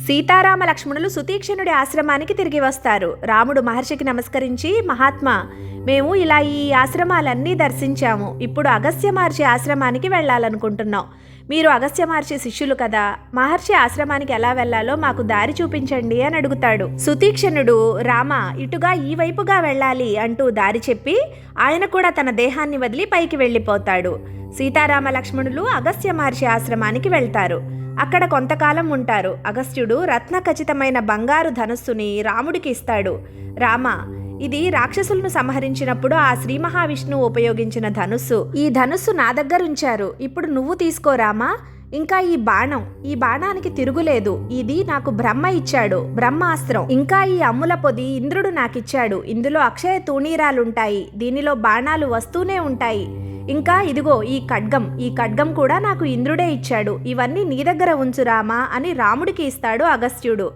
సీతారామ లక్ష్మణులు సుతీక్షణుడి ఆశ్రమానికి తిరిగి వస్తారు. రాముడు మహర్షికి నమస్కరించి, మహాత్మా, మేము ఇలా ఈ ఆశ్రమాలన్నీ దర్శించాము. ఇప్పుడు అగస్త్య మహర్షి ఆశ్రమానికి వెళ్ళాలనుకుంటున్నాం. మీరు అగస్త్య మహర్షి శిష్యులు కదా, మహర్షి ఆశ్రమానికి ఎలా వెళ్లాలో మాకు దారి చూపించండి అని అడుగుతాడు. సుతీక్షణుడు, రామ, ఇటుగా ఈ వైపుగా వెళ్ళాలి అంటూ దారి చెప్పి ఆయన కూడా తన దేహాన్ని వదిలి పైకి వెళ్ళిపోతాడు. సీతారామ లక్ష్మణులు అగస్త్య మహర్షి ఆశ్రమానికి వెళ్తారు. అక్కడ కొంతకాలం ఉంటారు. అగస్త్యుడు రత్న ఖచ్చితమైన బంగారు ధనుస్సుని రాముడికి ఇస్తాడు. రామ, ఇది రాక్షసులను సంహరించినప్పుడు ఆ శ్రీ మహావిష్ణువు ఉపయోగించిన ధనుస్సు. ఈ ధనుస్సు నా దగ్గర ఉంచారు. ఇప్పుడు నువ్వు తీసుకో రామా. ఇంకా ఈ బాణానికి తిరుగులేదు. ఇది నాకు బ్రహ్మ ఇచ్చాడు, బ్రహ్మాస్త్రం. ఇంకా ఈ అమ్ముల పొది ఇంద్రుడు నాకిచ్చాడు. ఇందులో అక్షయ తూణీరాలుంటాయి. దీనిలో బాణాలు వస్తూనే ఉంటాయి. ఇంకా ఇదిగో ఈ ఖడ్గం కూడా నాకు ఇంద్రుడే ఇచ్చాడు. ఇవన్నీ నీ దగ్గర ఉంచు రామా అని రాముడికి ఇస్తాడు అగస్త్యుడు.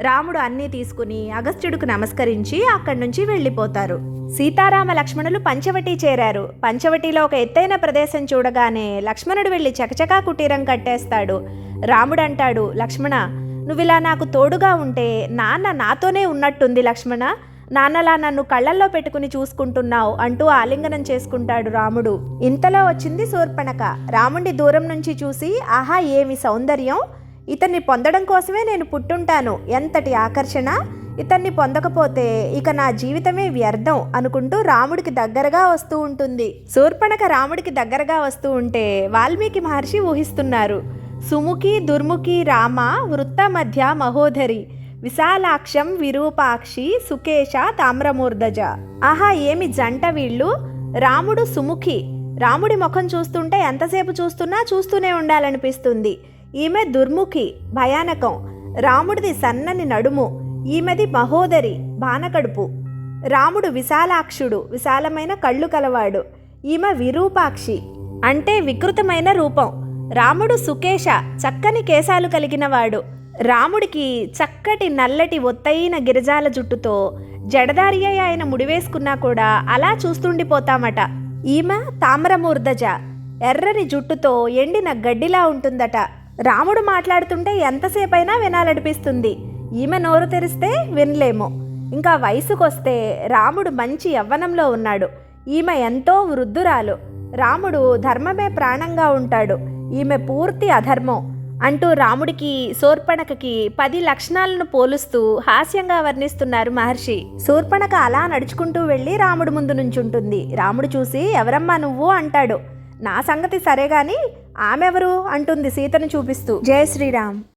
రాముడు అన్నీ తీసుకుని అగస్త్యుడికి నమస్కరించి అక్కడి నుంచి వెళ్ళిపోతారు. సీతారామ లక్ష్మణులు పంచవటి చేరారు. పంచవటిలో ఒక ఎత్తైన ప్రదేశం చూడగానే లక్ష్మణుడు వెళ్ళి చకచకా కుటీరం కట్టేస్తాడు. రాముడు అంటాడు, లక్ష్మణ, నువ్విలా నాకు తోడుగా ఉంటే నాన్న నాతోనే ఉన్నట్టుంది లక్ష్మణ. నాన్నలా నన్ను కళ్ళల్లో పెట్టుకుని చూసుకుంటున్నావు అంటూ ఆలింగనం చేసుకుంటాడు రాముడు. ఇంతలో వచ్చింది శూర్పణఖ. రాముడి దూరం నుంచి చూసి, ఆహా, ఏమి సౌందర్యం! ఇతన్ని పొందడం కోసమే నేను పుట్టుంటాను. ఎంతటి ఆకర్షణ! ఇతన్ని పొందకపోతే ఇక నా జీవితమే వ్యర్థం అనుకుంటూ రాముడికి దగ్గరగా వస్తూ ఉంటుంది. శూర్పణఖ రాముడికి దగ్గరగా వస్తూ ఉంటే వాల్మీకి మహర్షి ఊహిస్తున్నారు. సుముఖి దుర్ముఖి రామ వృత్త మధ్య మహోదరి విశాలాక్షం విరూపాక్షి సుకేశ తామ్రమూర్ధజ. ఆహా, ఏమి జంట వీళ్ళు! రాముడు సుముఖి. రాముడి ముఖం చూస్తుంటే ఎంతసేపు చూస్తూనే ఉండాలనిపిస్తుంది. ఈమె దుర్ముఖి, భయానకం. రాముడిది సన్నని నడుము. ఈమెది మహోదరి, బానకడుపు. రాముడు విశాలాక్షుడు, విశాలమైన కళ్ళు కలవాడు. ఈమె విరూపాక్షి, అంటే వికృతమైన రూపం. రాముడు సుకేశ, చక్కని కేశాలు కలిగినవాడు. రాముడికి చక్కటి నల్లటి ఒత్తైన గిరిజాల జుట్టుతో జడదారి ఆయన ముడివేసుకున్నా కూడా అలా చూస్తుండిపోతామట. ఈమె తామ్రమూర్ధజ, ఎర్రని జుట్టుతో ఎండిన గడ్డిలా ఉంటుందట. రాముడు మాట్లాడుతుంటే ఎంతసేపైనా వినాలనిపిస్తుంది. ఈమె నోరు తెరిస్తే వినలేము. ఇంకా వయసుకొస్తే రాముడు మంచి యవ్వనంలో ఉన్నాడు. ఈమె ఎంతో వృద్ధురాలు. రాముడు ధర్మమే ప్రాణంగా ఉంటాడు. ఈమె పూర్తి అధర్మం అంటూ రాముడికి శూర్పణఖకి 10 లక్షణాలను పోలుస్తూ హాస్యంగా వర్ణిస్తున్నారు మహర్షి. శూర్పణఖ అలా నడుచుకుంటూ వెళ్ళి రాముడి ముందు నుంచుంటుంది. రాముడు చూసి, ఎవరమ్మా నువ్వు అంటాడు. నా సంగతి సరే గాని ఆమెవరు అంటుంది సీతను చూపిస్తూ. జయ శ్రీరామ్.